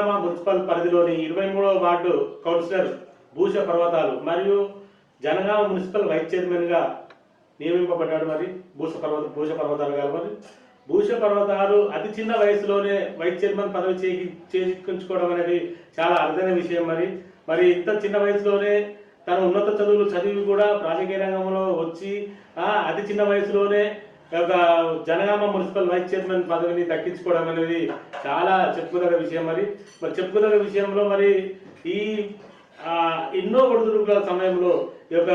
Janagama municipal పరిధిలోని 23వ ward councillor భూష పర్వతాలు మరియు జనగామ మున్సిపల్ వైస్ చైర్మన్గా నియమింపబడ్డాడు. మరి భూష పర్వతాలు గారు మరి భూష పర్వతాలు అతి చిన్న వయసులోనే వైస్ చైర్మన్ పదవి చేజిక్కించుకోవడం అనేది చాలా అరుదైన విషయం. మరి ఇంత చిన్న వయసులోనే తన ఉన్నత చదువులు చదివి కూడా రాజకీయ రంగంలో వచ్చి అతి చిన్న వయసులోనే ఒక జనగామ మున్సిపల్ వైస్ చైర్మన్ పదవిని దక్కించుకోవడం అనేది చాలా చెప్పుకోదగ్గ విషయం. మరి చెప్పుకోదగ్గ విషయంలో మరి ఈ ఎన్నో ఒడిదుడుకుల సమయంలో ఈ యొక్క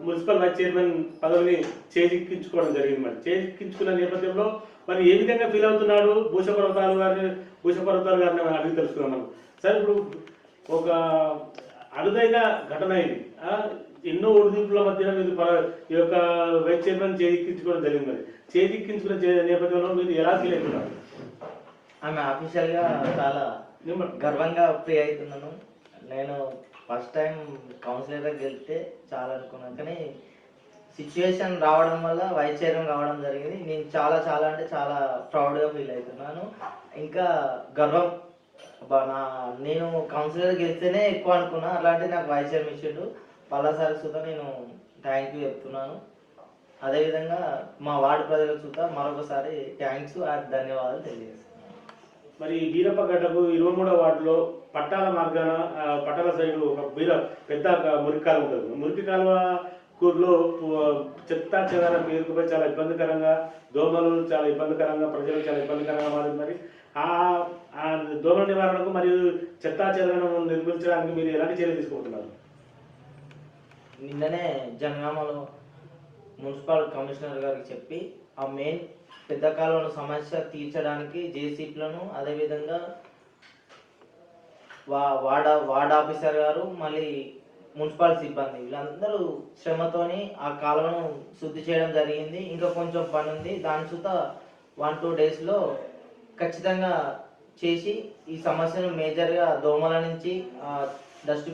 మున్సిపల్ వైస్ చైర్మన్ పదవిని చేజిక్కించుకోవడం జరిగింది. మరి చేజిక్కించుకున్న నేపథ్యంలో మరి ఏ విధంగా ఫీల్ అవుతున్నాడు భూష పర్వతాలు గారిని అడిగి తెలుసుకున్నాం మనం. సార్, ఇప్పుడు ఒక అరుదైన ఘటన ఇది. ఎన్నో ఒడిదుడుకుల మధ్యన మీరు ఈ యొక్క వైస్ చైర్మన్ చేజిక్కించుకోవడం జరిగింది. మరి చేజిక్కించుకున్న నేపథ్యంలో మీరు ఎలా ఫీల్ అవుతున్నారు? ఆమె ఆఫీషియల్గా చాలా గర్వంగా ఫ్రీ అవుతున్నాను. నేను ఫస్ట్ టైం కౌన్సిలర్గా గెలిస్తే చాలా అనుకున్నాను, కానీ సిచ్యువేషన్ రావడం వల్ల వైస్ చైర్మన్ కావడం జరిగింది. నేను చాలా చాలా అంటే చాలా ప్రౌడ్గా ఫీల్ అవుతున్నాను. ఇంకా గర్వం, నేను కౌన్సిలర్ గెలిస్తేనే ఎక్కువ అనుకున్నా, అలాంటి నాకు వైస్ చైర్మన్ ఇచ్చిండు. పల్లాసారి సుతా నేను థ్యాంక్ యూ చెప్తున్నాను. అదేవిధంగా మా వార్డు ప్రజలకు సుతా మరొకసారి థ్యాంక్స్ ధన్యవాదాలు తెలియజేస్తున్నాను. మరి వీరప్పగడ్డకు 23వ వార్డులో పట్టాల మార్గాన పట్టాల సైడ్ ఒక పెద్ద మురికి కాలువ ఉంటుంది. మురికి కాలువ కూరలో చెత్త చెదారం పేరుకుపోయి చాలా ఇబ్బందికరంగా, దోమలు చాలా ఇబ్బందికరంగా, ప్రజలు చాలా ఇబ్బందికరంగా మారింది. మరి ఆ దోమల నివారణకు మరియు చెత్తా చెదారం నిర్మించడానికి మీరు ఎలాంటి చర్యలు తీసుకుంటున్నారు? నిన్ననే జనగామలో మున్సిపల్ కమిషనర్ గారికి చెప్పి ఆ మెయిన్ పెద్ద కాలువను సమస్య తీర్చడానికి జేసీపీలను, అదేవిధంగా వార్డ్ ఆఫీసర్ గారు, మళ్ళీ మున్సిపల్ సిబ్బంది వీళ్ళందరూ శ్రమతోని ఆ కాలువను శుద్ధి చేయడం జరిగింది. ఇంకా కొంచెం పని ఉంది, దాని సుత 1-2 డేస్లో ఖచ్చితంగా చేసి ఈ సమస్యను మేజర్గా దోమల నుంచి డస్ట్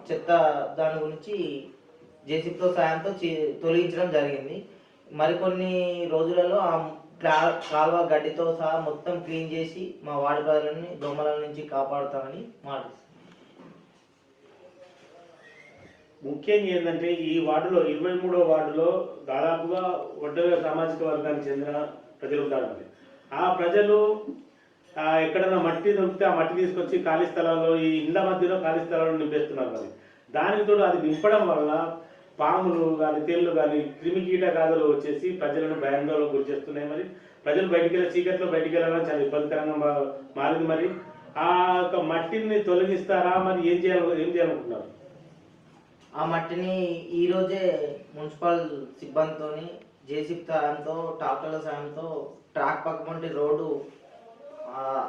చెత్త దాని గురించి జేసీపీతో సాయంతో తొలగించడం జరిగింది. మరికొన్ని రోజులలో ఆ కాలువ గడ్డితో సహా మొత్తం క్లీన్ చేసి మా వార్డు ప్రజలని దోమల నుంచి కాపాడుతామని మాటిస్తున్నాం. ముఖ్యంగా ఏంటంటే ఈ వార్డులో 23వ వార్డులో దాదాపుగా ఒడ్డల సామాజిక వర్గానికి చెందిన ప్రజలు ఉంటారు. ఆ ప్రజలు ఎక్కడైనా మట్టి దొరికితే ఆ మట్టి తీసుకొచ్చి ఖాళీ స్థలాల్లో, ఈ ఇళ్ల మధ్యలో ఖాళీ స్థలాల్లో నింపేస్తున్నారు. మరి దానికి తోడు అది నింపడం వల్ల పాములు కానీ, తేళ్లు కానీ, క్రిమి కీటకాదులు వచ్చేసి ప్రజలను భయాందోళనకు గురి చేస్తున్నాయి. మరి ప్రజలు చీకట్లో బయటికి వెళ్ళాలని చాలా ఇబ్బందికరంగా మారింది. మరి ఆ యొక్క మట్టిని తొలగిస్తారా? మరి ఏం చేయాలనుకుంటున్నారు? ఆ మట్టిని ఈరోజే మున్సిపల్ సిబ్బందితో, జేసీబీ సాయంతో, ట్రాక్టర్ల సాయంతో ట్రాక్ పక్కపంటి రోడ్డు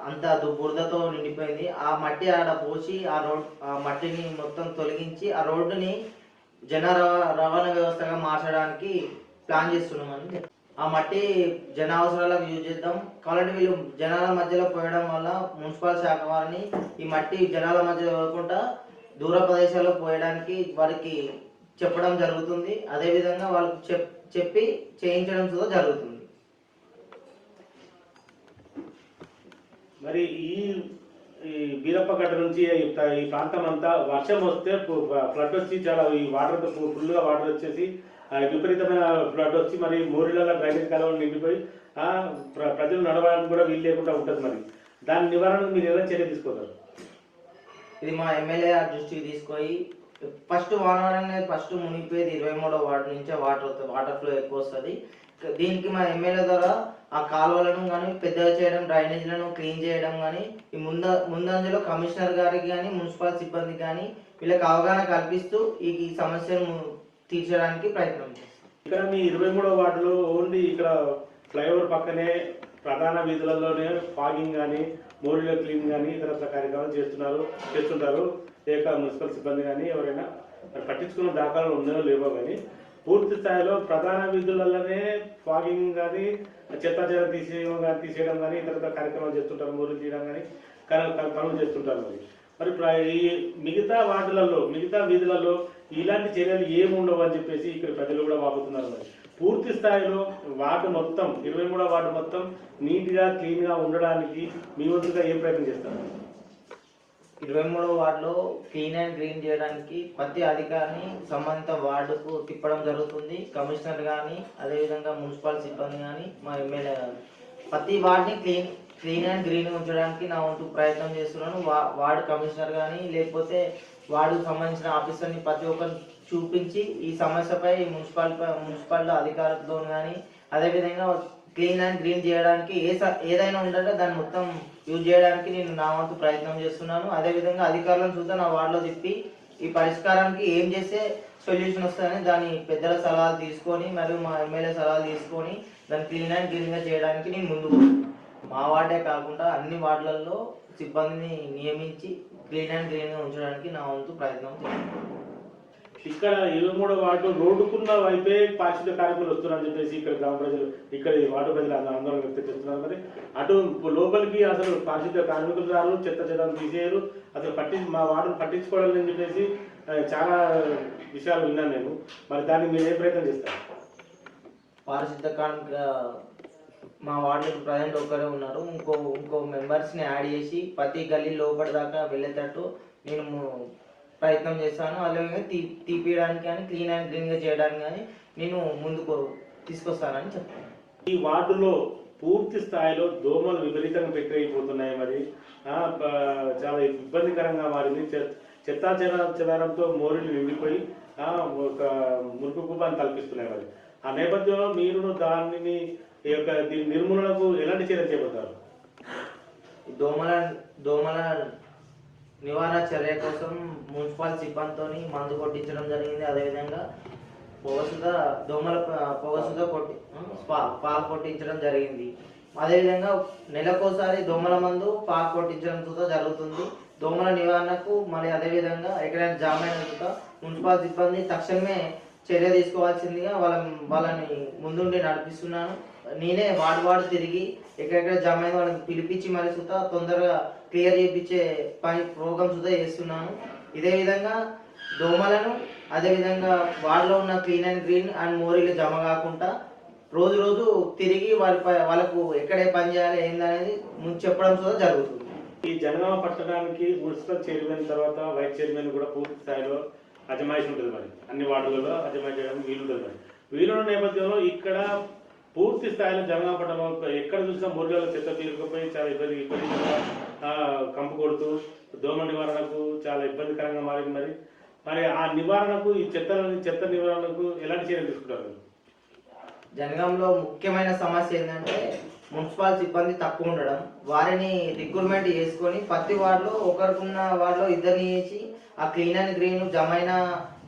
అంతా బురదతో నిండిపోయింది. ఆ మట్టి ఆడ పోసి ఆ మట్టిని మొత్తం తొలగించి ఆ రోడ్డుని జన రవాణా వ్యవస్థగా మార్చడానికి ప్లాన్ చేస్తున్నామని. ఆ మట్టి జన అవసరాలకు యూజ్ చేద్దాం. కాబట్టి వీళ్ళు జనాల మధ్యలో పోయడం వల్ల మున్సిపల్ శాఖ వారిని ఈ మట్టి జనాల మధ్యలో పోకుండా దూర ప్రదేశాల్లో పోయడానికి వారికి చెప్పడం జరుగుతుంది. అదేవిధంగా వాళ్ళకు చెప్పి చేయించడం కూడా జరుగుతుంది. మరి ఈ వీరప్పగడ్డ నుంచి ఈ ప్రాంతం అంతా వర్షం వస్తే ఫ్లడ్ వచ్చి చాలా ఈ వాటర్ ఫుల్గా వాటర్ వచ్చేసి విపరీతమైన ఫ్లడ్ వచ్చి మరి మోరిలలో డ్రైనేజ్ కాలువలు నిండిపోయి ప్రజలు నడవడానికి కూడా వీలు లేకుండా ఉంటుంది. మరి దాని నివారణకు మీరు ఎలా చర్య తీసుకోగలరు? ఇది మా ఎమ్మెల్యే దృష్టికి తీసుకొని ఫస్ట్ ఫస్ట్ మునిగిపోయేది 23వ వార్డు నుంచే వాటర్ ఫ్లో ఎక్కువ వస్తుంది. దీనికి మా ఎమ్మెల్యే ద్వారా ఆ కాలువలను కానీ పెద్దగా చేయడం, డ్రైనేజ్లను క్లీన్ చేయడం కానీ, ఈ ముందంజలో కమిషనర్ గారికి కానీ, మున్సిపల్ సిబ్బందికి కానీ వీళ్ళకి అవగాహన కల్పిస్తూ ఈ సమస్యను తీర్చడానికి ప్రయత్నం చేస్తాం. ఇక్కడ మీ 23వ వార్డులో ఓన్లీ ఇక్కడ ఫ్లైఓవర్ పక్కనే ప్రధాన వీధులలోనే ఫాగింగ్ కానీ, మోరీలో క్లీన్ కానీ ఇతర కార్యక్రమాలు చేస్తుంటారు. మున్సిపల్ సిబ్బంది కానీ ఎవరైనా పట్టించుకున్న దాఖలాలు ఉన్నాయో లేవో కానీ పూర్తి స్థాయిలో ప్రధాన వీధులలోనే ఫాగింగ్ కానీ, చెత్తాచెత్త తీసేయడం కానీ ఇతర కార్యక్రమాలు చేస్తుంటారు. మోరీలు తీయడం కానీ పనులు చేస్తుంటారు. మరి ఈ మిగతా వార్డులలో, మిగతా వీధులలో ఇలాంటి చర్యలు ఏమి ఉండవు అని చెప్పేసి ఇక్కడ ప్రజలు కూడా వాపుతున్నారు. మరి పూర్తి స్థాయిలో వార్డు మొత్తం 23వ వార్డు మొత్తం నీట్గా క్లీన్గా ఉండడానికి మీ వంతుగా ఏం ప్రయత్నం చేస్తారు? 23వ వార్డులో క్లీన్ అండ్ గ్రీన్ చేయడానికి ప్రతి అధికారిని సంబంధిత వార్డుకు తిప్పడం జరుగుతుంది. కమిషనర్ కానీ, అదేవిధంగా మున్సిపల్ సిబ్బంది కానీ, మా ఎమ్మెల్యే కానీ ప్రతి వార్డుని క్లీన్ అండ్ గ్రీన్ ఉంచడానికి నా వంతు ప్రయత్నం చేస్తున్నాను. వార్డు కమిషనర్ కానీ, లేకపోతే వార్డుకు సంబంధించిన ఆఫీసర్ని ప్రతి ఒక్కరిని చూపించి ఈ సమస్యపై మున్సిపల్ అధికారులతో కానీ, అదేవిధంగా క్లీన్ అండ్ గ్రీన్ చేయడానికి ఏదైనా ఉందంటే దాన్ని మొత్తం యూజ్ చేయడానికి నేను నా వంతు ప్రయత్నం చేస్తున్నాను. అదేవిధంగా అధికారులను చూద్దాం నా వార్డులో తిప్పి ఈ పరిష్కారానికి ఏం చేస్తే సొల్యూషన్ వస్తుందని దాని పెద్దల సలహాలు తీసుకొని మరియు మా ఎమ్మెల్యే సలహాలు తీసుకొని దాన్ని క్లీన్ అండ్ గ్రీన్గా చేయడానికి నేను ముందుకు మా వార్డే కాకుండా అన్ని వార్డులలో సిబ్బందిని నియమించి క్లీన్ అండ్ గ్రీన్గా ఉంచడానికి నా వంతు ప్రయత్నం చేస్తున్నాను. ఇక్కడ 23వ వార్డు రోడ్డుకున్న వైపే పారిశుద్ధ్య కార్మికులు వస్తున్నారని చెప్పేసి ఇక్కడ గ్రామ ప్రజలు, ఇక్కడ ఈ వార్డు ప్రజలు ఆందోళన వ్యక్తం చేస్తున్నారు. మరి అటు లోపలికి అసలు పారిశుద్ధ్య కార్మికులు రారు, చెత్త చెదాలు తీసేయరు, అసలు మా వార్డును పట్టించుకోవడం అని చెప్పేసి చాలా విషయాలు విన్నాను నేను. మరి దాన్ని మీరు ఏ ప్రయత్నం చేస్తారు? పారిశుద్ధ్య కార్మిక మా వార్డులో ప్రజెంట్ ఒక్కరే ఉన్నారు. ఇంకో మెంబర్స్ని యాడ్ చేసి ప్రతి గల్లీ లోపలి దాకా వెళ్ళేటట్టు నేను ప్రయత్నం చేస్తాను. అలాగే తీపియడానికి కానీ క్లీన్ అండ్ గ్రీన్గా చేయడానికి కానీ నేను ముందుకు తీసుకొస్తానని చెప్తాను. ఈ వార్డులో పూర్తి స్థాయిలో దోమలు విపరీతంగా పెట్టయిపోతున్నాయి. మరి చాలా ఇబ్బందికరంగా మారింది. చెత్తా చెదారంతో మోరీలు నిండిపోయి ఒక మురుకు కూపాన్ని కల్పిస్తున్నాయి. మరి ఆ నేపథ్యంలో మీరు దానిని దీని నిర్మూలనకు ఎలాంటి చర్యలు చేపడతారు? దోమల నివారణ చర్య కోసం మున్సిపల్ సిబ్బందితో మందు కొట్టించడం జరిగింది. అదేవిధంగా పొగసుతో పాలు కొట్టించడం జరిగింది. అదేవిధంగా నెలకోసారి దోమల మందు పాలు కొట్టించడం జరుగుతుంది. దోమల నివారణకు మరి అదేవిధంగా ఎక్కడైనా జామ్ అయిన మున్సిపల్ సిబ్బంది తక్షణమే చర్య తీసుకోవాల్సిందిగా వాళ్ళని ముందుండి నడిపిస్తున్నాను. నేనే వార్డు తిరిగి ఎక్కడెక్కడ జామ్ అయిన వాళ్ళని పిలిపించి మరి సుతా తొందరగా క్లియర్ చేయించే ప్రోగ్రామ్ సుతా చేస్తున్నాను. ఇదే విధంగా దోమలను అదేవిధంగా వార్డులో ఉన్న క్లీన్ అండ్ గ్రీన్ అండ్ మోరీలు జమ కాకుండా రోజు తిరిగి వాళ్ళకు ఎక్కడే పని చేయాలి ఏందనేది చెప్పడం సుతా జరుగుతుంది. ఈ జనగామ పట్టడానికి మున్సిపల్ చైర్మన్ తర్వాత వైస్ చైర్మన్ కూడా పూర్తి స్థాయిలో అజమాయిషి ఉంటుంది. మరి అన్ని వార్డులలో అజమాయిషి చేయడానికి వీలుంటుంది. మరి వీలున్న నేపథ్యంలో ఇక్కడ పూర్తి స్థాయిలో జనగామ పట్టణంలో ఎక్కడ చూసినా మురిలో చెత్త తీరుకుపోయి చాలా ఇబ్బందిగా కంపు కొడుతూ దోమ నివారణకు చాలా ఇబ్బందికరంగా మారింది. మరి ఆ నివారణకు ఈ చెత్త నివారణకు ఎలాంటి చర్యలు తీసుకుంటారు? జనగాంలో ముఖ్యమైన సమస్య ఏంటంటే మున్సిపల్ సిబ్బంది తక్కువ ఉండడం. వారిని రిక్రూట్మెంట్ చేసుకొని ప్రతి వార్డులో ఒకరికున్న వార్డులో ఇద్దరిని చేసి ఆ క్లీన్ అండ్ గ్రీన్ జమైన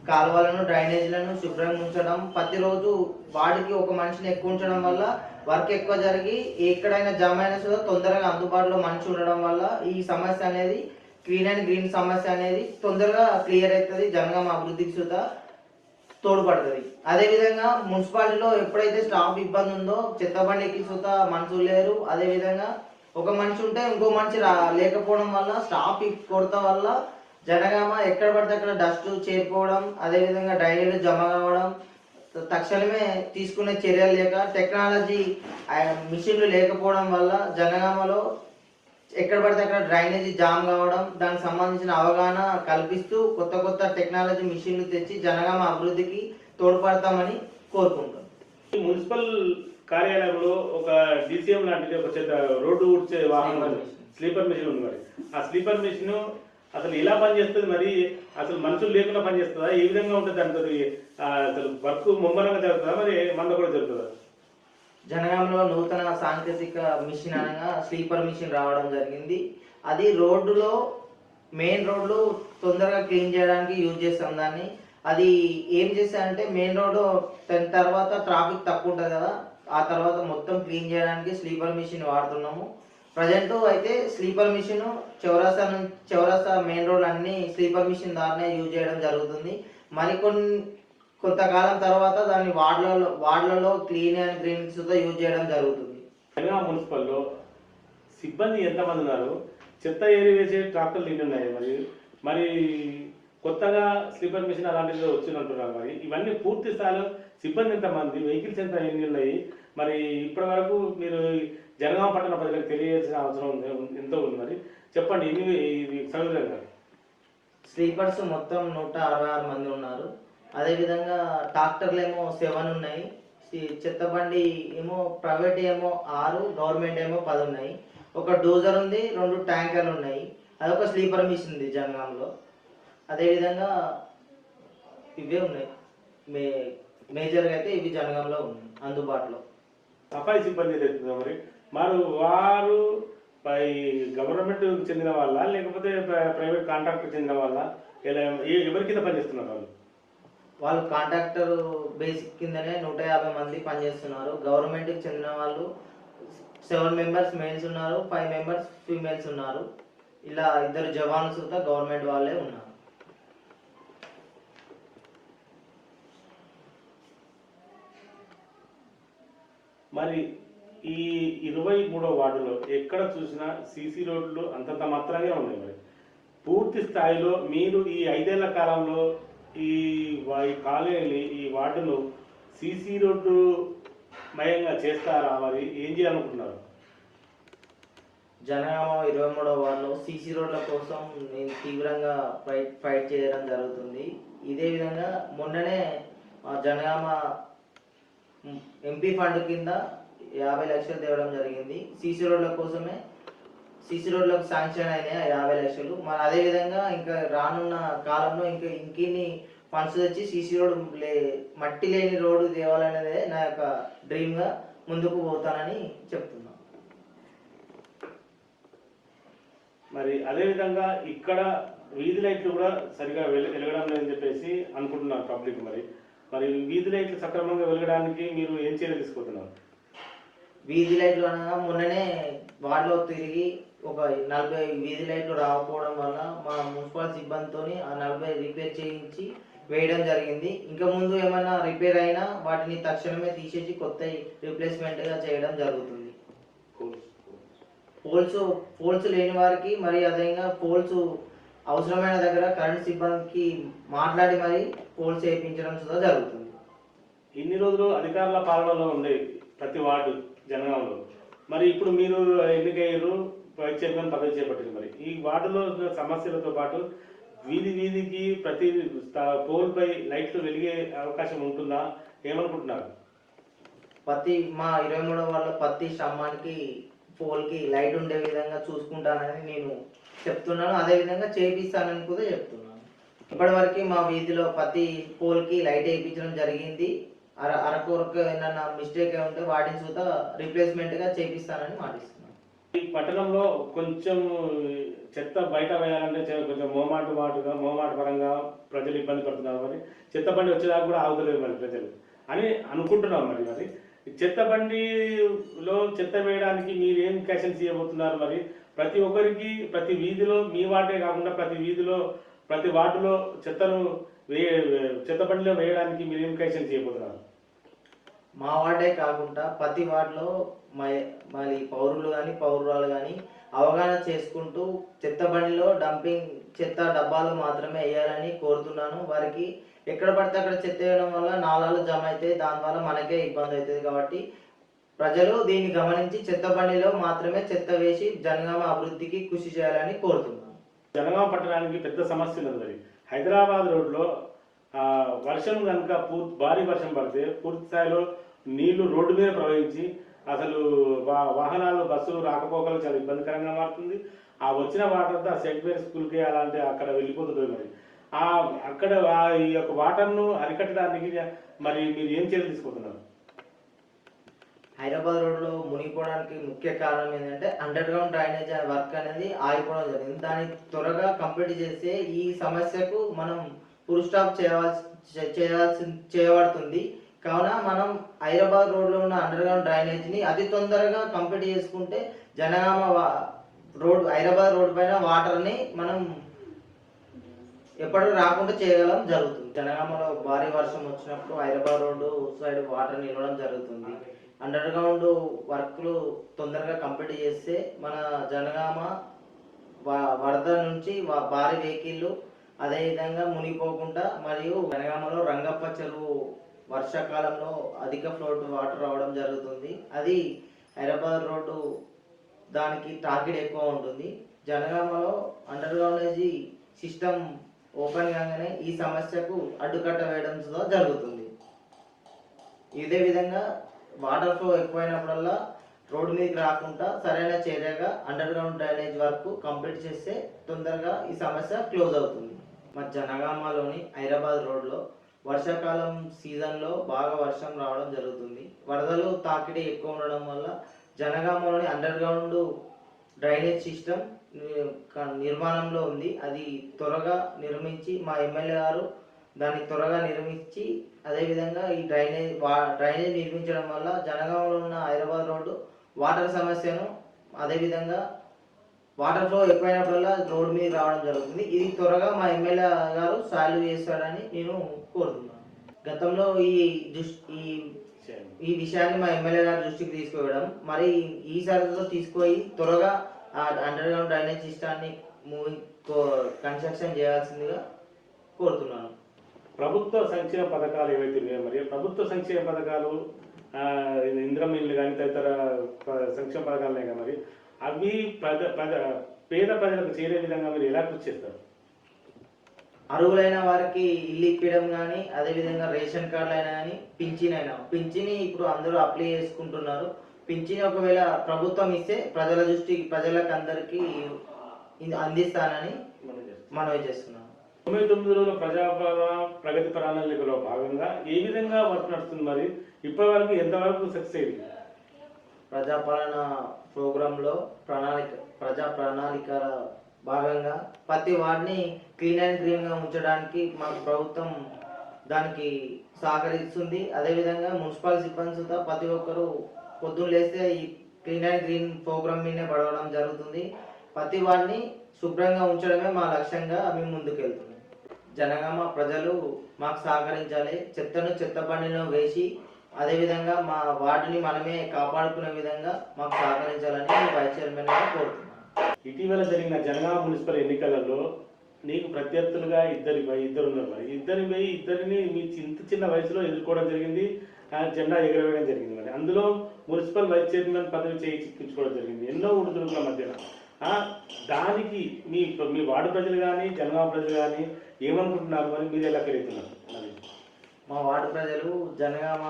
కాలువలను డ్రైనేజీలను శుభ్రంగా ఉంచడం, ప్రతిరోజు వార్డుకి ఒక మనిషిని ఎక్కువ ఉంచడం వల్ల వర్క్ ఎక్కువ జరిగి ఎక్కడైనా జమ అయినా సరే తొందరగా అందుబాటులో మనిషి ఉండడం వల్ల ఈ సమస్య అనేది క్లీన్ అండ్ గ్రీన్ సమస్య అనేది తొందరగా క్లియర్ అవుతుంది. జనగామ అభివృద్ధికి సుతా తోడ్పడుతుంది. అదేవిధంగా మున్సిపాలిటీలో ఎప్పుడైతే స్టాఫ్ ఇబ్బంది ఉందో చెత్త బండికి సుతా మనుషులు లేరు. అదేవిధంగా ఒక మనిషి ఉంటే ఇంకో మనిషి లేకపోవడం వల్ల స్టాఫ్ కొరత వల్ల జనగామ ఎక్కడ పడితే అక్కడ డస్ట్ చేరిపోవడం, అదేవిధంగా డ్రైనేజీలు జమ కావడం, తక్షణమే తీసుకునే చర్యలు లేక టెక్నాలజీ మిషన్లు లేకపోవడం వల్ల జనగామలో ఎక్కడ పడితే అక్కడ డ్రైనేజీ జామ్ కావడం, దానికి సంబంధించిన అవగాహన కల్పిస్తూ కొత్త టెక్నాలజీ మిషన్లు తెచ్చి జనగామ అభివృద్ధికి తోడ్పడతామని కోరుకుంటాం. ఈ మున్సిపల్ కార్యాలయంలో ఒక డిసిఎం లాంటిది ఒక రోడ్డు ఊడ్చే వాహనం స్లీపర్ మిషన్ ఉంది. మరి ఆ స్లీపర్ మిషన్ అసలు ఎలా పనిచేస్తుంది? మరి అసలు మనుషులు లేకుండా పనిచేస్తుందా? ఏ విధంగా ఉంటుంది? దాంతో అసలు వర్క్ ముమ్మరంగా జరుగుతుందా? మరి మంద కూడా జరుగుతుందా? జనగాంలో నూతన సాంకేతిక మిషన్ అనగా స్లీపర్ మిషన్ రావడం జరిగింది. అది రోడ్డులో మెయిన్ రోడ్లు తొందరగా క్లీన్ చేయడానికి యూజ్ చేస్తాం దాన్ని. అది ఏం చేస్తారంటే మెయిన్ రోడ్డు తర్వాత ట్రాఫిక్ తక్కువ ఉంటుంది కదా, ఆ తర్వాత మొత్తం క్లీన్ చేయడానికి స్లీపర్ మిషన్ వాడుతున్నాము. ప్రజెంట్ అయితే స్లీపర్ మిషన్ చౌరస్తా మెయిన్ రోడ్ అన్ని స్లీపర్ మిషన్ ద్వారానే యూజ్ చేయడం జరుగుతుంది. కొంతకాలం తర్వాత దాన్ని వార్డులలో క్లీన్ అండ్ గ్రీన్ సుతా యూజ్ చేయడం జరుగుతుంది. జనగామ మున్సిపల్లో సిబ్బంది ఎంతమంది ఉన్నారు? చెత్త ఏరి వేసే ట్రాక్టర్లు ఎన్ని ఉన్నాయి? మరి కొత్తగా స్లీపర్ మిషన్ అలాంటివి వచ్చిందంటున్నారు. మరి ఇవన్నీ పూర్తి స్థాయిలో సిబ్బంది ఎంతమంది, వెహికల్స్ ఎన్ని ఉన్నాయి, మరి ఇప్పటి వరకు మీరు జనగామ పట్టణ ప్రజలకు తెలియాల్సిన అవసరం ఎంతో ఉంది. మరి చెప్పండి ఇది సవివరంగా. స్లీపర్స్ మొత్తం 166 మంది ఉన్నారు. అదేవిధంగా ట్రాక్టర్లు ఏమో 7 ఉన్నాయి. చెత్త బండి ఏమో ప్రైవేట్ ఏమో 6, గవర్నమెంట్ ఏమో 10 ఉన్నాయి. ఒక డోజర్ ఉంది, 2 ట్యాంకర్లు ఉన్నాయి. అదొక స్లీపర్ మిషన్ ఉంది జనగాంలో. అదేవిధంగా ఇవే ఉన్నాయి. మేజర్గా అయితే ఇవి జనగాంలో ఉన్నాయి అందుబాటులో. సఫాయి సిబ్బంది ఏదైతుందో మరి వారు గవర్నమెంట్ చెందిన వాళ్ళ, లేకపోతే ప్రైవేట్ కాంట్రాక్టర్ చెందిన వాళ్ళ, ఇలా ఎవరి కింద పనిచేస్తున్నారు వాళ్ళు కాంట్రాక్టర్ బేసిక్ కిందనే 150 మంది పనిచేస్తున్నారు. గవర్నమెంట్కి చెందిన వాళ్ళు 7 మెంబర్స్ మేల్స్ ఉన్నారు, 5 మెంబర్స్ ఫీమేల్స్ ఉన్నారు. ఇలా 2 జవాన్స్ గవర్నమెంట్ వాళ్ళే ఉన్నారు. మరి ఈ 23వ వార్డులో ఎక్కడ చూసినా సీసీ రోడ్లు అంతంత మాత్రంగా ఉన్నాయి. మరి పూర్తి స్థాయిలో మీరు ఈ 5 ఏళ్ల కాలంలో ఈ కాలనీ ఈ వార్డును సీసీ రోడ్డు మయంగా చేస్తారా? మరి ఏం చేయాలనుకుంటున్నారు? జనగామ 23వ వార్డులో సీసీ రోడ్ల కోసం నేను తీవ్రంగా ఫైట్ చేయడం జరుగుతుంది. ఇదే విధంగా మొన్ననే జనగామ ఎంపీ ఫండ్ కింద 50 లక్షలు తేవడం జరిగింది. సీసీ రోడ్ల కోసమే. సీసీ రోడ్లకు శాంక్షన్ అయినాయి 50 లక్షలు. మరి అదేవిధంగా ఇంకా రానున్న కాలంలో ఇంకిన్ని ఫండ్స్ తెచ్చి సీసీ రోడ్ మట్టి లేని రోడ్డు తేవాలనేదే నా యొక్క డ్రీమ్గా ముందుకు పోతానని చెప్తున్నాను. మరి అదేవిధంగా ఇక్కడ వీధి లైట్లు కూడా సరిగా వెలగడం లేదని చెప్పేసి అనుకుంటున్నారు పబ్లిక్. మరి వీధి లైట్లు సక్రమంగా వెలగడానికి మీరు ఏం చర్యలు తీసుకుంటున్నారు? వీధి లైట్లు అనగా మొన్ననే వార్డులో తిరిగి ఒక 40 వీధి లైట్లు రాకపోవడం వల్ల మా మున్సిపల్ సిబ్బందితో ఆ 40 రిపేర్ చేయించి వేయడం జరిగింది. ఇంకా ముందు ఏమైనా రిపేర్ అయినా వాటిని తక్షణమే తీసేసి కొత్త రీప్లేస్మెంట్గా చేయడం జరుగుతుంది. పోల్స్ లేని వారికి మరి అదేవిధంగా పోల్స్ అవసరమైన దగ్గర కరెంట్ సిబ్బందికి మాట్లాడి మరి పోల్స్ వేయించడం కూడా జరుగుతుంది. ఇన్ని రోజులు అధికారుల పాలనలో ఉండే ప్రతి వార్డు జనగాంలో, మరి ఇప్పుడు మీరు ఎన్నికయ్యారు, వైస్ చైర్మన్ పదవి చేపట్టింది. మరి ఈ వార్డులో సమస్యలతో పాటు వీధికి ప్రతి పోల్పై లైట్లు వెలిగే అవకాశం ఉంటుందా? ఏమనుకుంటున్నారు? మా 23వ వార్డులో ప్రతి స్తంభానికి పోల్కి లైట్ ఉండే విధంగా చూసుకుంటానని నేను చెప్తున్నాను. అదేవిధంగా చేపిస్తానని కూడా చెప్తున్నాను. ఇప్పటివరకు మా వీధిలో ప్రతి పోల్కి లైట్ వేయించడం జరిగింది. అరకొరకు ఏమన్నా మిస్టేక్ ఉంటే వాటిని చూత రీప్లేస్మెంట్గా చేపిస్తానని మాటిస్తున్నాను. ఈ పట్టణంలో కొంచెం చెత్త బయట వేయాలంటే కొంచెం మోమాట పరంగా ప్రజలు ఇబ్బంది పడుతున్నారు. మరి చెత్త బండి వచ్చేదాకా కూడా ఆగుతలేదు మరి ప్రజలు అని అనుకుంటున్నాం. మరి చెత్త బండిలో చెత్త వేయడానికి మీరు ఏం క్యాషన్స్ చేయబోతున్నారు? మరి ప్రతి ఒక్కరికి ప్రతి వీధిలో, మీ వార్డే కాకుండా ప్రతి వీధిలో ప్రతి వార్డులో చెత్త బండిలో వేయడానికి మీరు ఏం క్యాషన్స్ చేయబోతున్నారు? మా వార్డే కాకుండా ప్రతి వార్డులో మరి పౌరులు కానీ పౌరురాలు కానీ అవగాహన చేసుకుంటూ చెత్త బండిలో డంపింగ్ చెత్త డబ్బాలు మాత్రమే వేయాలని కోరుతున్నాను. వారికి ఎక్కడ పడితే అక్కడ చెత్త వేయడం వల్ల నాలాలు జమ అవుతాయి, దానివల్ల మనకే ఇబ్బంది అవుతుంది. కాబట్టి ప్రజలు దీన్ని గమనించి చెత్త బండిలో మాత్రమే చెత్త వేసి జనగామ అభివృద్ధికి కృషి చేయాలని కోరుతున్నాను. జనగామ పట్టణానికి పెద్ద సమస్య ఉన్నది. హైదరాబాద్ రోడ్లో వర్షం కనుక భారీ వర్షం పడితే పూర్తి స్థాయిలో నీళ్లు రోడ్డు మీద ప్రవహించి అసలు వాహనాలు బస్సులు రాకపోకలు చాలా ఇబ్బందికరంగా మారుతుంది. ఆ వచ్చిన వాటర్ అంతా సెంట్వేర్ స్కూల్కి అలాంటి అక్కడ వెళ్ళిపోతుంది. మరి అక్కడ ఈ యొక్క వాటర్ను అరికట్టడానికి మరి మీరు ఏం చర్యలు తీసుకుంటున్నారు? హైదరాబాద్ రోడ్లో మునిగిపోవడానికి ముఖ్య కారణం ఏంటంటే అండర్ గ్రౌండ్ డ్రైనేజ్ వర్క్ అనేది ఆగిపోవడం జరిగింది. దాన్ని త్వరగా కంప్లీట్ చేస్తే ఈ సమస్యకు మనం ఫుల్ స్టాప్ చేయబడుతుంది. కావున మనం హైదరాబాద్ రోడ్లో ఉన్న అండర్ గ్రౌండ్ డ్రైనేజ్ని అతి తొందరగా కంప్లీట్ చేసుకుంటే జనగామ హైదరాబాద్ రోడ్ పైన వాటర్ని మనం ఎప్పటికీ రాకుండా చేయగలం జరుగుతుంది. జనగామలో భారీ వర్షం వచ్చినప్పుడు హైదరాబాద్ రోడ్డు సైడ్ వాటర్ నిలవడం జరుగుతుంది. అండర్ గ్రౌండ్ వర్క్లు తొందరగా కంప్లీట్ చేస్తే మన జనగామ వరద నుంచి భారీ వెహికల్లు అదేవిధంగా మునిగిపోకుండా మరియు జనగామలో రంగప్ప చెరువు వర్షాకాలంలో అధిక ఫ్లోట్ వాటర్ రావడం జరుగుతుంది. అది హైదరాబాద్ రోడ్డు దానికి టార్గెట్ ఎక్కువ ఉంటుంది. జనగామలో అండర్ గ్రౌండేజీ సిస్టమ్ ఓపెన్ కాగానే ఈ సమస్యకు అడ్డుకట్ట వేయడం జరుగుతుంది. ఇదే విధంగా వాటర్ ఫ్లో ఎక్కువైనప్పుడల్లా రోడ్డు మీదకి రాకుండా సరైన చర్యగా under ground drainage work complete చేస్తే తొందరగా ఈ సమస్య క్లోజ్ అవుతుంది. మా జనగామలోని హైదరాబాద్ రోడ్లో వర్షాకాలం సీజన్లో బాగా వర్షం రావడం జరుగుతుంది. వరదలు తాకిడి ఎక్కువ ఉండడం వల్ల జనగామలోని అండర్ గ్రౌండ్ డ్రైనేజ్ సిస్టమ్ నిర్మాణంలో ఉంది. అది త్వరగా నిర్మించి మా ఎమ్మెల్యే గారు దాన్ని త్వరగా నిర్మించి అదేవిధంగా ఈ డ్రైనేజ్ నిర్మించడం వల్ల జనగామలో ఉన్న హైదరాబాద్ రోడ్డు వాటర్ సమస్యను అదేవిధంగా వాటర్ ఫ్లో ఎక్కువైనప్పుడల్లా రోడ్డు మీద రావడం జరుగుతుంది. ఇది త్వరగా మా ఎమ్మెల్యే గారు సాల్వ్ చేస్తాడని నేను కోరుతున్నాను. గతంలో ఈ విషయాన్ని మా ఎమ్మెల్యే గారి దృష్టికి తీసుకువెళ్ళడం మరి ఈసారితో తీసుకుపోయి త్వరగా ఆ అండర్ గ్రౌండ్ డ్రైనేజ్ సిస్టాన్ని కన్స్ట్రక్షన్ చేయాల్సిందిగా కోరుతున్నాను. ప్రభుత్వ సంక్షేమ పథకాలు ఏవైతే ఉన్నాయో మరి ప్రభుత్వ సంక్షేమ పథకాలు ఇందిరమ్మ ఇల్లు కానీ తదితర సంక్షేమ పథకాలు ఉన్నాయి కదా మరి అవి పేద ప్రజలకు చేరే విధంగా మీరు ఎలా కృషి చేస్తారు? అర్హులైన వారికి ఇల్లు ఇప్పించడం కానీ అదేవిధంగా రేషన్ కార్డులు అయినా కానీ పింఛని ఇప్పుడు అందరూ అప్లై చేసుకుంటున్నారు. పింఛని ఒకవేళ ప్రభుత్వం ఇస్తే ప్రజలకు అందరికీ అందిస్తానని మనవి చేస్తున్నాను. 99 రోజుల ప్రజాపాలన ప్రగతి ప్రణాళికలో భాగంగా ఏ విధంగా వర్క్ నడుస్తుంది మరి ఇప్పటి వరకు ఎంతవరకు సక్సెస్ అయింది? ప్రజాపాలన ప్రోగ్రాంలో ప్రజా ప్రణాళిక భాగంగా ప్రతి వార్డుని క్లీన్ అండ్ గ్రీన్గా ఉంచడానికి మాకు ప్రభుత్వం దానికి సహకరిస్తుంది. అదేవిధంగా మున్సిపల్ సిబ్బంది ప్రతి ఒక్కరూ పొద్దున్న లేస్తే ఈ క్లీన్ అండ్ గ్రీన్ ప్రోగ్రామ్ మీదనే పడవడం జరుగుతుంది. ప్రతి వారిని శుభ్రంగా ఉంచడమే మా లక్ష్యంగా మేము ముందుకెళ్తున్నాం. జనగామ ప్రజలు మాకు సహకరించాలి. చెత్తను చెత్త బండిలో వేసి అదేవిధంగా మా వార్డుని మనమే కాపాడుకునే విధంగా మాకు సహకరించాలని వైస్ చైర్మన్ గారు కోరుతున్నాను. ఇటీవల జరిగిన జనగామ మున్సిపల్ ఎన్నికలలో నీకు ప్రత్యర్థులుగా ఇద్దరు ఉన్నారు. మరి ఇద్దరిని మీ ఇంత చిన్న వయసులో ఎదుర్కోవడం జరిగింది, జెండా ఎగరవేయడం జరిగింది. మరి అందులో మున్సిపల్ వైస్ చైర్మన్ పదవి చిక్కించుకోవడం జరిగింది ఎన్నో ఉడుదుడుకుల మధ్యన. దానికి మీ వార్డు ప్రజలు కానీ జనగామ ప్రజలు కానీ ఏమనుకుంటున్నారు? మరి మీరు ఎలా పెరుగుతున్నారు? మా వార్డు ప్రజలు జనగామ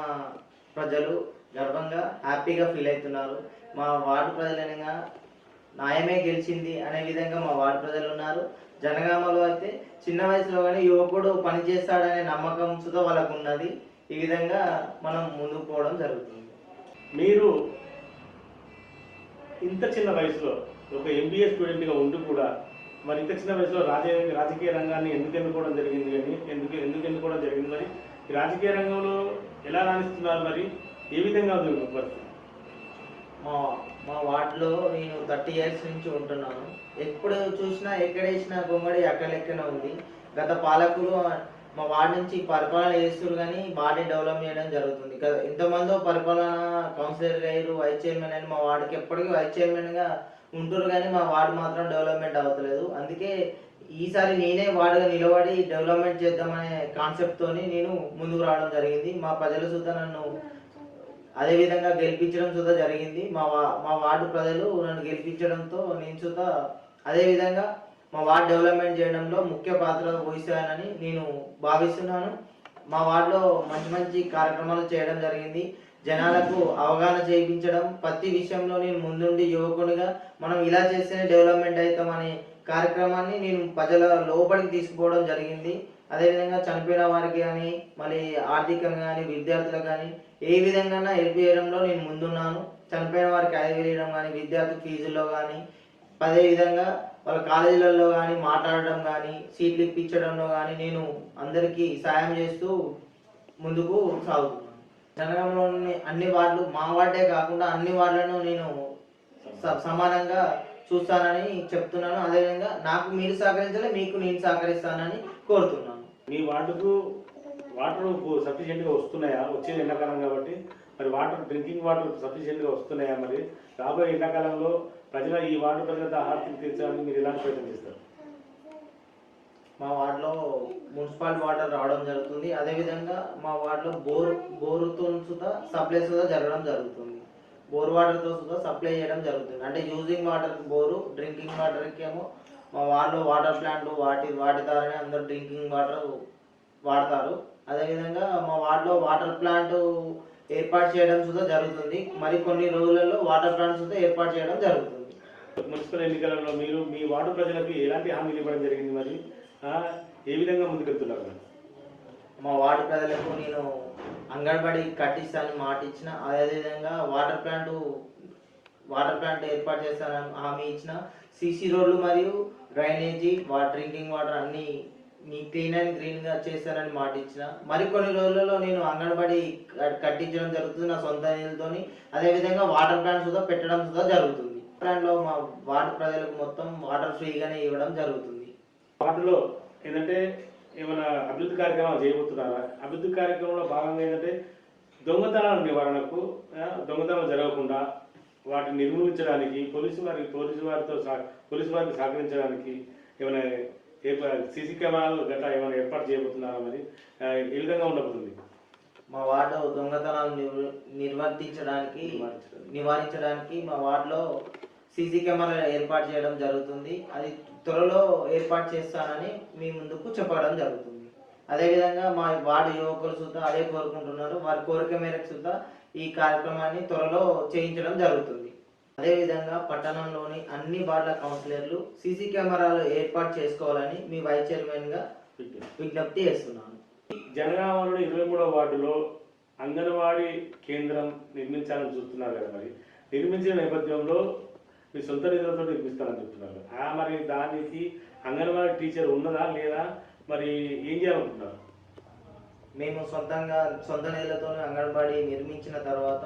ప్రజలు గర్వంగా హ్యాపీగా ఫీల్ అవుతున్నారు. మా వార్డు ప్రజలనగా న్యాయమే గెలిచింది అనే విధంగా మా వార్డు ప్రజలు ఉన్నారు. జనగామలో అయితే చిన్న వయసులో కానీ యువకుడు పనిచేస్తాడనే నమ్మకం సుధా వాళ్ళకు ఉన్నది. ఈ విధంగా మనం ముందుకు పోవడం జరుగుతుంది. మీరు ఇంత చిన్న వయసులో ఒక ఎంబీఏ స్టూడెంట్గా ఉంటూ కూడా మరి ఇంత చిన్న వయసులో రాజకీయ రంగాన్ని ఎందుకు ఎన్నుకోవడం జరిగింది మరి రాజకీయ రంగంలో ఎలా రాణిస్తున్నారు? మరి ఏ విధంగా ఉంది పరిస్థితి? మా వార్డులో నేను 30 years నుంచి ఉంటున్నాను. ఎప్పుడు చూసినా ఎక్కడ వేసినా గుమ్మడి అక్కడెక్కన ఉంది. గత పాలకులు మా వార్డు నుంచి పరిపాలన చేస్తారు కానీ వార్డుని డెవలప్ చేయడం జరుగుతుంది. ఎంతమందో పరిపాలన కౌన్సిలర్ అయ్యారు, వైస్ చైర్మన్ అని మా వార్డుకి ఎప్పటికీ వైస్ చైర్మన్గా ఉంటున్నారు కానీ మా వార్డు మాత్రం డెవలప్మెంట్ అవ్వట్లేదు. అందుకే ఈసారి నేనే వార్డుగా నిలబడి డెవలప్మెంట్ చేద్దామనే కాన్సెప్ట్తో నేను ముందుకు రావడం జరిగింది. మా ప్రజలు సుధా నన్ను అదేవిధంగా గెలిపించడం సుధా జరిగింది. మా వార్డు ప్రజలు నన్ను గెలిపించడంతో నేను సుధా అదేవిధంగా మా వార్డు డెవలప్మెంట్ చేయడంలో ముఖ్య పాత్ర వహిస్తానని నేను భావిస్తున్నాను. మా వార్డులో మంచి కార్యక్రమాలు చేయడం జరిగింది. జనాలకు అవగాహన చేయించడం, ప్రతి విషయంలో నేను ముందుండి యువకునిగా మనం ఇలా చేస్తేనే డెవలప్మెంట్ అవుతామనే కార్యక్రమాన్ని నేను ప్రజల లోపలికి తీసుకుపోవడం జరిగింది. అదేవిధంగా చనిపోయిన వారికి కానీ మళ్ళీ ఆర్థికంగా కానీ విద్యార్థులకు కానీ ఏ విధంగా హెల్ప్ చేయడంలో నేను ముందున్నాను. చనిపోయిన వారికి 5,000 ఇవ్వడం కానీ విద్యార్థి ఫీజుల్లో కానీ అదేవిధంగా వాళ్ళ కాలేజీలలో కానీ మాట్లాడడం కానీ సీట్లు ఇప్పించడంలో కానీ నేను అందరికీ సాయం చేస్తూ ముందుకు సాగుతున్నాను. జనగామలోని అన్ని వార్డులు మా వార్డే కాకుండా అన్ని వార్డులను నేను సమానంగా చూస్తానని చెప్తున్నాను. అదేవిధంగా నాకు మీరు సహకరించాలి, మీకు నేను సహకరిస్తానని కోరుతున్నాను. మీ వార్డుకు వాటర్ సఫిషియెంట్గా వస్తున్నాయా? వచ్చేది ఎండాకాలం కాబట్టి మరి డ్రింకింగ్ వాటర్ సఫిషియెంట్గా వస్తున్నాయా? మరి రాబోయే ఎండాకాలంలో ఈ వార్డు ప్రజల ఆహారం తీర్చాలని మీరు ఎలాంటి ప్రయత్నం చేస్తారు? మా వార్డులో మున్సిపల్ వాటర్ రావడం జరుగుతుంది. అదేవిధంగా మా వార్డులో బోరుతో సుతా సప్లై సుతా జరగడం జరుగుతుంది. బోర్ వాటర్తో సుతా సప్లై చేయడం జరుగుతుంది. అంటే యూజింగ్ వాటర్ బోరు, డ్రింకింగ్ వాటర్కి ఏమో మా వార్డులో వాటర్ ప్లాంట్ వాటి ద్వారానే అందరూ డ్రింకింగ్ వాటర్ వాడతారు. అదేవిధంగా మా వార్డులో వాటర్ ప్లాంట్ ఏర్పాటు చేయడం సుతా జరుగుతుంది. మరి కొన్ని రోజులలో వాటర్ ప్లాంట్ సుతా ఏర్పాటు చేయడం జరుగుతుంది. మున్సిపల్ ఎన్నికలలో మీరు మీ వార్డు ప్రజలకు ఎలాంటి హామీలు ఇవ్వడం జరిగింది, మరి ఏ విధంగా ముందుకెళ్తున్నారు? మా వార్డు ప్రజలకు నేను అంగన్వాడీ కట్టిస్తానని మాట ఇచ్చిన, అదేవిధంగా వాటర్ ప్లాంట్ ఏర్పాటు చేస్తానని హామీ ఇచ్చిన, సీసీ రోడ్లు మరియు డ్రైనేజీ డ్రింకింగ్ వాటర్ అన్ని క్లీన్ అండ్ గ్రీన్గా చేస్తానని మాట ఇచ్చిన. మరికొన్ని రోజులలో నేను అంగన్వాడీ కట్టించడం జరుగుతుంది నా సొంత నిధులతోని. అదేవిధంగా వాటర్ ప్లాంట్ సుధా పెట్టడం సుధా జరుగుతుంది. ప్లాంట్లో మా వార్డు ప్రజలకు మొత్తం వాటర్ ఫ్రీగానే ఇవ్వడం జరుగుతుంది. వాటిలో ఏంటంటే ఏమైనా అభివృద్ధి కార్యక్రమాలు చేయబోతున్నారా? అభివృద్ధి కార్యక్రమంలో భాగంగా ఏంటంటే దొంగతనాల నివారణకు, దొంగతనాలు జరగకుండా వాటిని నిర్మూలించడానికి పోలీసు వారికి సహకరించడానికి ఏమైనా సీసీ కెమెరాలు గట్రా ఏమైనా ఏర్పాటు చేయబోతున్నారా? మరి ఏ విధంగా ఉండబోతుంది? మా వార్డు దొంగతనాలు నివారించడానికి మా వార్డులో సీసీ కెమెరా ఏర్పాటు చేయడం జరుగుతుంది. అది త్వరలో ఏర్పాటు చేస్తానని మీ ముందుకు చెప్పడం జరుగుతుంది. అదేవిధంగా మా వార్డు యువకులు సుతా అదే కోరుకుంటున్నారు. వారి కోరిక మేరకు సుతా ఈ కార్యక్రమాన్ని త్వరలో చేయించడం జరుగుతుంది. అదేవిధంగా పట్టణంలోని అన్ని వార్డుల కౌన్సిలర్లు సీసీ కెమెరాలు ఏర్పాటు చేసుకోవాలని మీ వైస్ చైర్మన్గా విజ్ఞప్తి చేస్తున్నాను. జనగామలో 23వ వార్డులో అంగన్వాడీ కేంద్రం నిర్మించాలని చూస్తున్నారు కదా, మరి నిర్మించిన నేపథ్యంలో మీ సొంత నిధులతో నిర్మిస్తారని చెప్తున్నారు. మరి దానికి అంగన్వాడీ టీచర్ ఉన్నదా లేదా, మరి ఏం చేయాలనుకుంటున్నారు? మేము సొంత నిధులతో అంగన్వాడీ నిర్మించిన తర్వాత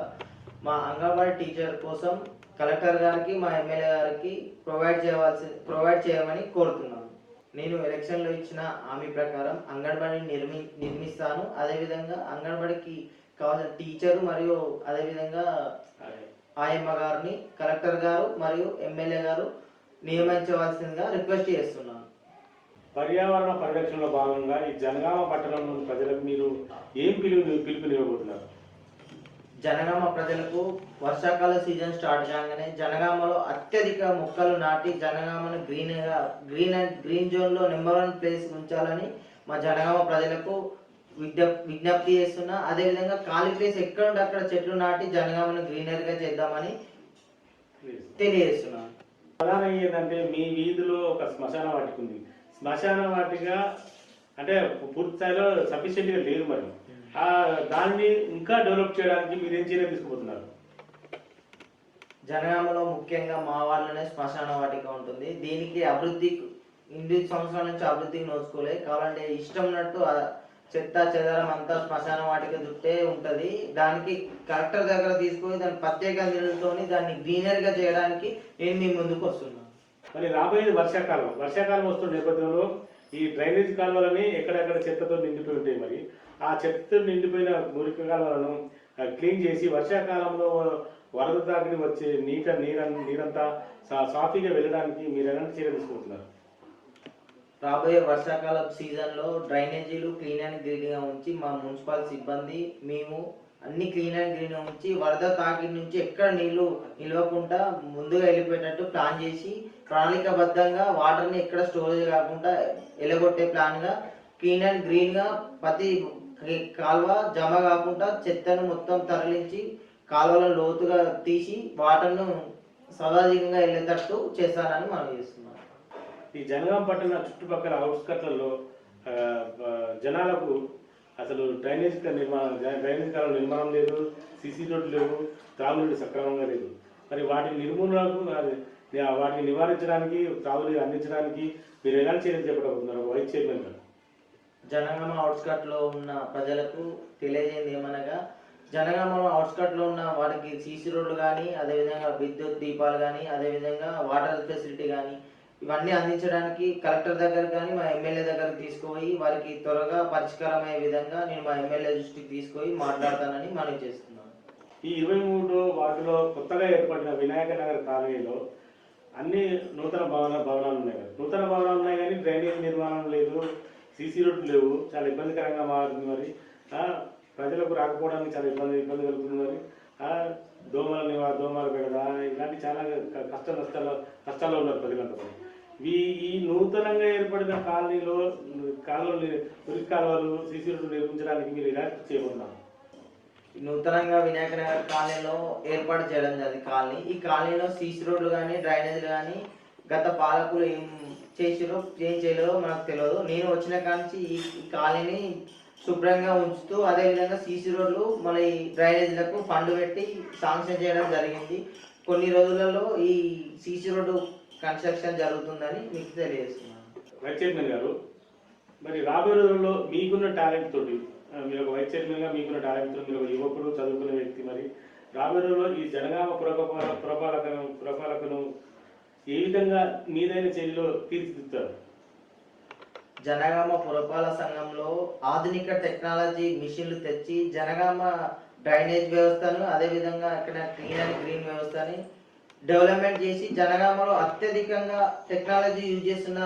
మా అంగన్వాడీ టీచర్ కోసం కలెక్టర్ గారికి మా ఎమ్మెల్యే గారికి ప్రొవైడ్ చేయమని కోరుతున్నాను. నేను ఎలక్షన్లో ఇచ్చిన హామీ ప్రకారం అంగన్వాడీ నిర్మిస్తాను. అదేవిధంగా అంగన్వాడీకి కావాల్సిన టీచరు మరియు అదేవిధంగా ఆయమ్మ గారిని కలెక్టర్ గారు మరియు ఎమ్మెల్యే గారు నియమించవలసిందిగా రిక్వెస్ట్ చేస్తున్నాను. పర్యావరణ పరిరక్షణలో భాగంగా ఈ జనగామ పట్టణంలోని ప్రజలకు మీరు ఏం పిలుపునివ్వబోతున్నారు? జనగామ ప్రజలకు వర్షాకాల సీజన్ స్టార్ట్ కాగానే జనగామలో అత్యధిక మొక్కలు నాటి జనగామను గ్రీన్ జోన్లో నెంబర్ 1 ప్లేస్ ఉంచాలని మా జనగామ ప్రజలకు విజ్ఞప్తి చేస్తున్నా. అదేవిధంగా ఖాళీ ప్లేస్ ఎక్కడుంటే అక్కడ చెట్లు నాటి జనగామను గ్రీనరీగా చేద్దామని తెలియజేస్తున్నాను. ప్రధానం ఏంటంటే మీ వీధిలో ఒక శ్మశాన వాటిక ఉంది. శ్మశాన వాటిక అంటే పూర్తి స్థాయిలో సఫిషియెంట్గా లేదు. మరి దాన్ని ఇంకా డెవలప్ చేయడానికి మీరు ఏం చర్యలు తీసుకుపోతున్నారు? జనగామలో ముఖ్యంగా మా వార్డులోనే శ్మశాన వాటిక ఉంటుంది. దీనికి అభివృద్ధి 8 సంవత్సరాల నుంచి అభివృద్ధికి నోచుకోలే. కావాలంటే ఇష్టం ఉన్నట్టు చెత్త చెదారం అంతా శ్మశాన వాటిక చుట్టే ఉంటుంది. దానికి కలెక్టర్ దగ్గర తీసుకొని దాని ప్రత్యేక నిధులతో దాన్ని గ్రీనరీగా చేయడానికి నేను మీ ముందుకు వస్తున్నాను. మరి రాబోయేది వర్షాకాలం వస్తున్న నేపథ్యంలో ఈ డ్రైనేజ్ కాలువలని ఎక్కడెక్కడ చెత్తతో నిండిపోయి ఉంటాయి. మరి ఆ చెత్త నిండిపోయిన మురికి కాలువలను క్లీన్ చేసి వర్షాకాలంలో వరద తాకిడి వచ్చే నీరంతా సాఫీగా వెళ్ళడానికి మీరు ఎలాంటి చర్యలు తీసుకుంటున్నారు? రాబోయే వర్షాకాల సీజన్లో డ్రైనేజీలు క్లీన్ అండ్ గ్రీన్గా ఉంచి మా మున్సిపల్ సిబ్బంది మేము అన్ని క్లీన్ అండ్ గ్రీన్గా ఉంచి వరద తాకిడి నుంచి ఎక్కడ నీళ్లు నిలవకుండా ముందుగా వెళ్ళిపోయేటట్టు ప్లాన్ చేసి ప్రణాళికాబద్ధంగా వాటర్ని ఎక్కడ స్టోరేజ్ కాకుండా ఎలగొట్టే ప్లాన్గా క్లీన్ అండ్ గ్రీన్గా ప్రతి కాలువ జమ కాకుండా చెత్తను మొత్తం తరలించి కాలువలను లోతుగా తీసి వాటర్ను సదాజీవంగా వెళ్ళేటట్టు చేస్తానని మనం చేస్తున్నాం. ఈ జనగాం పట్టణ చుట్టుపక్కల అవుట్స్కట్లలో జనాలకు అసలు డ్రైనేజ్ కాలం నిర్మాణం లేదు, సీసీ రోడ్లు లేవు, త్రాగునీరు సక్రమంగా లేదు. మరి వాటి నిర్మూలనకు వాటిని నివారించడానికి త్రాగునీరు అందించడానికి మీరు ఎలాంటి చర్యలు చేపట్టబోతున్నారు వైస్ చైర్మన్ గారు? జనగామ అవుట్స్కట్లో ఉన్న ప్రజలకు తెలియజేయండి ఏమనగా జనగామలో అవుట్స్కట్లో ఉన్న వారికి సీసీ రోడ్లు కానీ అదేవిధంగా విద్యుత్ దీపాలు కానీ అదేవిధంగా వాటర్ ఫెసిలిటీ కానీ ఇవన్నీ అందించడానికి కలెక్టర్ దగ్గర కానీ మా ఎమ్మెల్యే దగ్గరకు తీసుకుపోయి వారికి త్వరగా పరిష్కారమయ్యే విధంగా నేను మా ఎమ్మెల్యే దృష్టికి తీసుకుపోయి మాట్లాడతానని మనవి చేస్తున్నాను. ఈ 23వ వార్డులో కొత్తగా ఏర్పడిన వినాయక నగర్ కాలనీలో అన్ని నూతన భవనాలు ఉన్నాయి కదా. నూతన భవనాలు ఉన్నాయి కానీ డ్రైనేజ్ నిర్మాణం లేదు, సీసీ రోడ్లు లేవు, చాలా ఇబ్బందికరంగా మారుతుంది. మరి ప్రజలకు రాకపోవడానికి చాలా ఇబ్బంది కలుగుతుంది. మరి దోమలు పెడదా ఇలాంటి చాలా కష్టాల్లో ఉన్నారు ప్రజలంతా. ఈ నూతనంగా ఏర్పడిన కాలనీలో మురికి కాలువలు, సీసీ రోడ్లు నిర్మించడానికి మీరు ఎలా చేయబోతున్నారు? నూతనంగా వినాయక నగర్ కాలనీలో ఏర్పాటు చేయడం జరిగింది కాలనీ. ఈ కాలనీలో సీసీ రోడ్లు కానీ డ్రైనేజీలు కానీ గత పాలకులు ఏం చేయలేదో మనకు తెలియదు. నేను వచ్చిన కాంచి ఈ కాలనీని శుభ్రంగా ఉంచుతూ అదేవిధంగా సీసీ రోడ్లు మళ్ళీ డ్రైనేజీలకు ఫండ్ పెట్టి శాంక్షన్ చేయడం జరిగింది. కొన్ని రోజులలో ఈ సీసీ రోడ్డు కన్స్ట్రక్షన్ జరుగుతుందని మీకు తెలియజేస్తున్నాను. వైస్ చైర్మన్ గారు, మరి రాబోయే రోజుల్లో మీకున్న టాలెంట్ తోటి, మీరు ఒక వైస్ చైర్మన్ గా మీకున్న టాలెంట్ తోటి, మీరు ఒక యువకుడు చదువుకునే వ్యక్తి, మరి రాబోయే రోజుల్లో ఈ జనగామ పురపాలకను ఏ విధంగా మీదైన చర్యలో తీర్చిదిద్దుతారు? జనగామ పురపాలక సంఘంలో ఆధునిక టెక్నాలజీ మిషన్లు తెచ్చి జనగామ డ్రైనేజ్ వ్యవస్థను అదేవిధంగా ఇక్కడ క్లీన్ అండ్ గ్రీన్ వ్యవస్థని డెవలప్మెంట్ చేసి జనగామలో అత్యధికంగా టెక్నాలజీ యూజ్ చేస్తున్న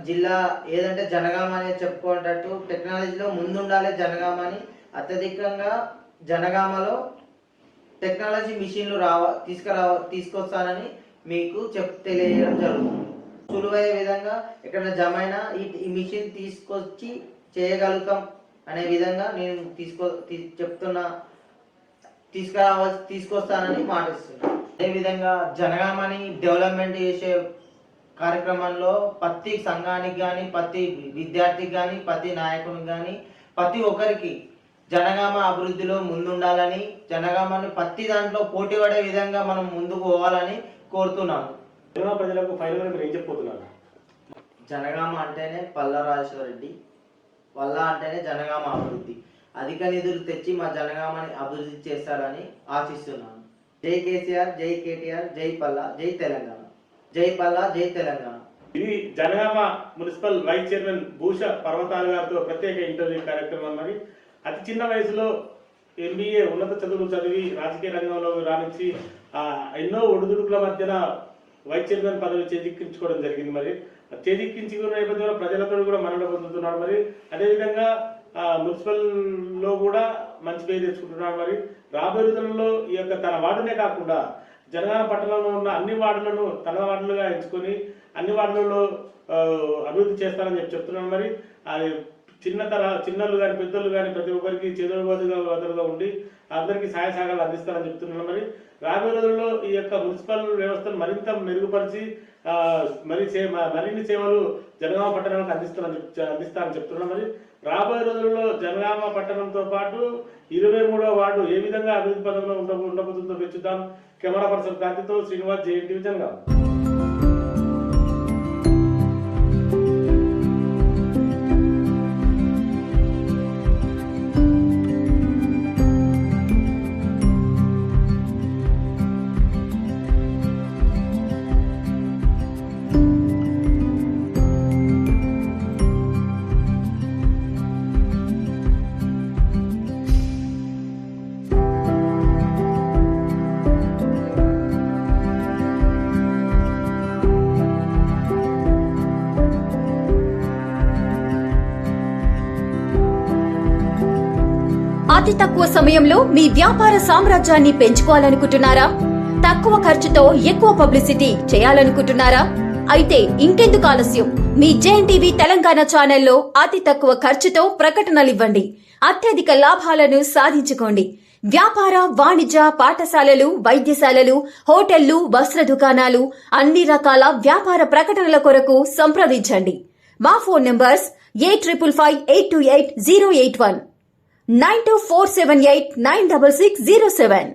జిల్లా ఏదంటే జనగామ అనేది చెప్పుకునేటట్టు టెక్నాలజీలో ముందుండాలి జనగామ అని అత్యధికంగా జనగామలో టెక్నాలజీ మిషన్లు తీసుకొస్తానని మీకు తెలియజేయడం జరుగుతుంది. సులువయ్యే విధంగా ఎక్కడ జమైన ఈ మిషన్ తీసుకొచ్చి చేయగలుగుతాం అనే విధంగా నేను తీసుకొస్తానని మాటిస్తున్నాను. అదేవిధంగా జనగామని డెవలప్మెంట్ చేసే కార్యక్రమంలో ప్రతి సంఘానికి కానీ ప్రతి విద్యార్థికి కానీ ప్రతి నాయకునికి కానీ ప్రతి ఒక్కరికి జనగామ అభివృద్ధిలో ముందుండాలని, జనగామని ప్రతి దాంట్లో పోటీ పడే విధంగా మనం ముందుకు పోవాలని కోరుతున్నాను. జనగామ ప్రజలకు ఫైనల్గా మీరు ఏం చెప్పబోతున్నారు? జనగామ అంటేనే పల్ల రాజేశ్వరరెడ్డి, వల్ల అంటేనే జనగామ అభివృద్ధి. అధిక నిధులు తెచ్చి మా జనగామని అభివృద్ధి చేస్తాడని ఆశిస్తున్నాను. జై కేసీఆర్, జై కేటీఆర్, జై పల్లా, జై తెలంగాణ. జై పల్లా, జై తెలంగాణ. ఇది జనగామ మున్సిపల్ వైస్ చైర్మన్ భూష పర్వతాల గారితో ప్రత్యేక ఇంటర్వ్యూ కార్యక్రమం. మరి అతి చిన్న వయసులో MBA ఉన్నత చదువులు చదివి రాజకీయ రంగంలో రాణించి ఎన్నో ఒడిదుడుకుల మధ్యన వైస్ చైర్మన్ పదవి చేజిక్కించుకోవడం జరిగింది. మరి చేజిక్కించుకున్న నేపథ్యంలో ప్రజలతో కూడా మన్నన పొందుతున్నారు. మరి అదేవిధంగా మున్సిపల్ లో కూడా మంచి పేరు తెచ్చుకుంటున్నారు. మరి రాబోయే రోజులలో ఈ యొక్క తన వార్డునే కాకుండా జనగామ పట్టణంలో ఉన్న అన్ని వార్డులను తన వార్డులుగా ఎంచుకొని అన్ని వార్డులలో అభివృద్ధి చేస్తారని చెప్తున్నాను. మరి అది చిన్నలు కానీ పెద్దలు కానీ ప్రతి ఒక్కరికి చేదోడుగా ఉండి అందరికీ సహాయ సహకారాలు అందిస్తారని చెప్తున్నాను. మరి రాబోయే రోజుల్లో ఈ యొక్క మున్సిపల్ వ్యవస్థను మరింత మెరుగుపరిచి మరిన్ని సేవలు జనగామ పట్టణానికి అందిస్తారని చెప్తున్నాను. మరి రాబోయే రోజుల్లో జనగామ పట్టణంతో పాటు 23వ వార్డు ఏ విధంగా అభివృద్ధి పథంలో ఉండబోతుందో చూద్దాం. కెమెరా పర్సన్ క్రాంతితో శ్రీనివాస్, JNTV జనగామ. అతి తక్కువ సమయంలో మీ వ్యాపార సామ్రాజ్యాన్ని పెంచుకోవాలనుకుంటున్నారా? తక్కువ ఖర్చుతో ఎక్కువ పబ్లిసిటీ చేయాలనుకుంటున్నారా? అయితే ఇంకెందుకు ఆలస్యం? మీ JNTV తెలంగాణ ఛానల్లో అతి తక్కువ ఖర్చుతో ప్రకటనలివ్వండి. అత్యధిక లాభాలను సాధించుకోండి. వ్యాపార, వాణిజ్య, పాఠశాలలు, వైద్యశాలలు, హోటళ్లు, వస్త్ర దుకాణాలు, అన్ని రకాల వ్యాపార ప్రకటనల కొరకు సంప్రదించండి. మా ఫోన్ నంబర్స్ 8558280881 9247896607.